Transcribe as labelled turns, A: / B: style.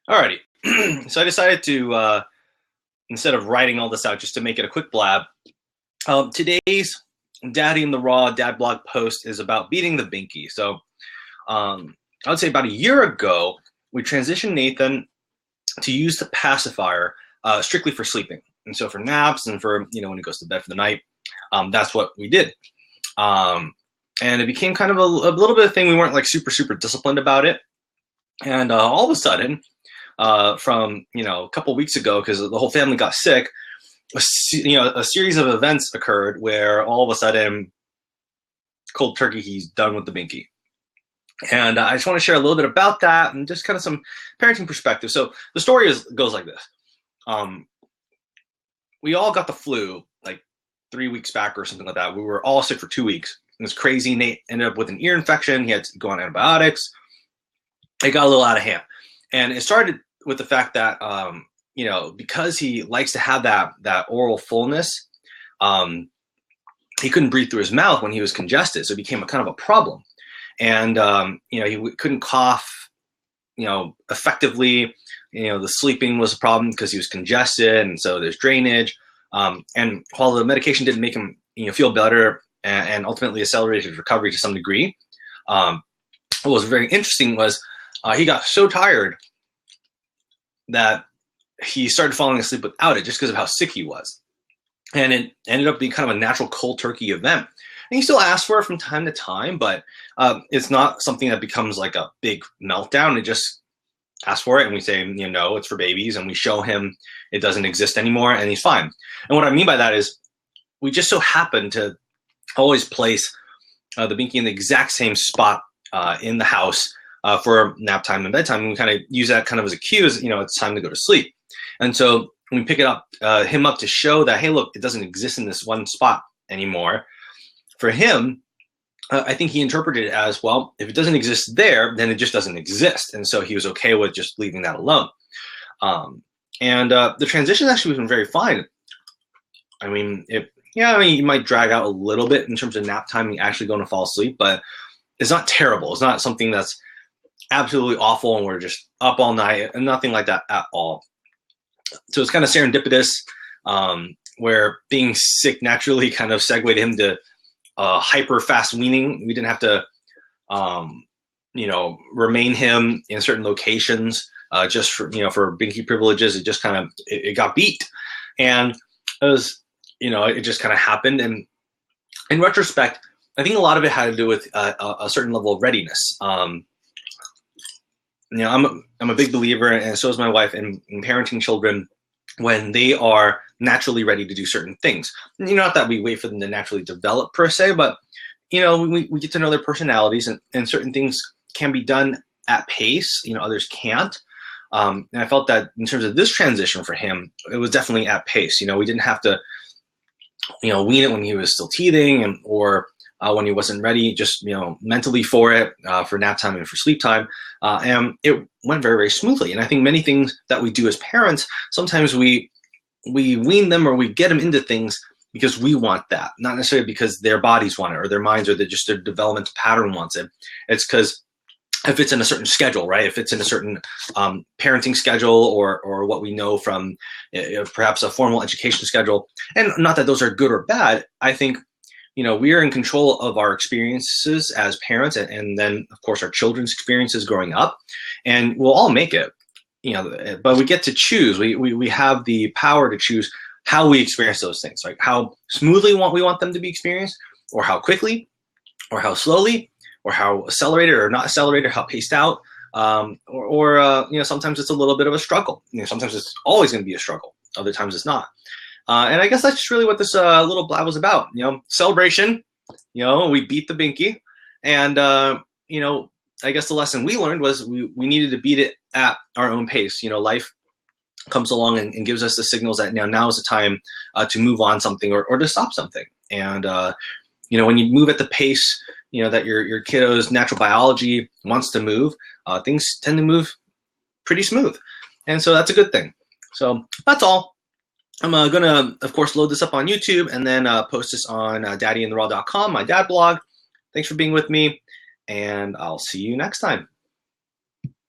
A: Alrighty. So I decided to, instead of writing all this out, just to make it a quick blab. Today's Daddy in the Raw dad blog post is about beating the Binky. So I would say about a year ago, we transitioned Nathan to use the pacifier strictly for sleeping. And so for naps and for, when he goes to bed for the night, that's what we did. And it became kind of a little bit of a thing. We weren't like super disciplined about it. And all of a sudden, from a couple of weeks ago, because the whole family got sick, a series of events occurred where all of a sudden, cold turkey, he's done with the Binky. And I just want to share a little bit about that and just kind of some parenting perspective. So the story goes like this. We all got the flu like 3 weeks back or something like that. We were all sick for 2 weeks. It was crazy. Nate ended up with an ear infection. He had to go on antibiotics. It got a little out of hand. And it started with the fact that, because he likes to have that oral fullness, he couldn't breathe through his mouth when he was congested. So it became a kind of a problem. And, he couldn't cough, effectively. The sleeping was a problem because he was congested. And so there's drainage. And while the medication didn't make him, feel better and ultimately accelerated his recovery to some degree, what was very interesting was he got so tired that he started falling asleep without it just because of how sick he was. And it ended up being kind of a natural cold turkey event. And he still asks for it from time to time, but it's not something that becomes like a big meltdown. It just asks for it, and we say, no, it's for babies, and we show him it doesn't exist anymore, and he's fine. And what I mean by that is we just so happen to always place the Binky in the exact same spot in the house for nap time and bedtime. And we kind of use that kind of as a cue as, it's time to go to sleep. And so we pick it up, him up to show that, hey, look, it doesn't exist in this one spot anymore. For him, I think he interpreted it as, well, if it doesn't exist there, then it just doesn't exist. And so he was okay with just leaving that alone. The transition actually was very fine. I mean, you might drag out a little bit in terms of nap time and actually going to fall asleep, but it's not terrible. It's not something that's absolutely awful and we're just up all night, and nothing like that at all. So it's kind of serendipitous, where being sick naturally kind of segued him to hyper fast weaning. We didn't have to, remain him in certain locations just for Binky privileges. It just kind of, it got beat. And it was, it just kind of happened. And in retrospect, I think a lot of it had to do with a certain level of readiness. I'm a big believer, and so is my wife, in parenting children when they are naturally ready to do certain things. Not that we wait for them to naturally develop per se, but we get to know their personalities, and certain things can be done at pace. Others can't. And I felt that in terms of this transition for him, it was definitely at pace. We didn't have to, wean it when he was still teething or when he wasn't ready, just, mentally for it, for nap time and for sleep time. And it went very smoothly. And I think many things that we do as parents, sometimes we wean them or we get them into things because we want that, not necessarily because their bodies want it or their minds or just their developmental pattern wants it. It's because if it's in a certain schedule, right? If it's in a certain parenting schedule or what we know from perhaps a formal education schedule, and not that those are good or bad. I think, we are in control of our experiences as parents, and then of course our children's experiences growing up, and we'll all make it, but we get to choose. We have the power to choose how we experience those things, like how smoothly we want them to be experienced, or how quickly, or how slowly, or how accelerated or not accelerated, how paced out, or sometimes it's a little bit of a struggle. Sometimes it's always going to be a struggle. Other times it's not. And I guess that's just really what this little blab was about. Celebration. We beat the Binky, and I guess the lesson we learned was we needed to beat it at our own pace. Life comes along and gives us the signals that now is the time to move on something or to stop something. And when you move at the pace that your kiddo's natural biology wants to move, things tend to move pretty smooth, and so that's a good thing. So that's all. I'm going to, of course, load this up on YouTube and then post this on daddyintheraw.com, my dad blog. Thanks for being with me, and I'll see you next time.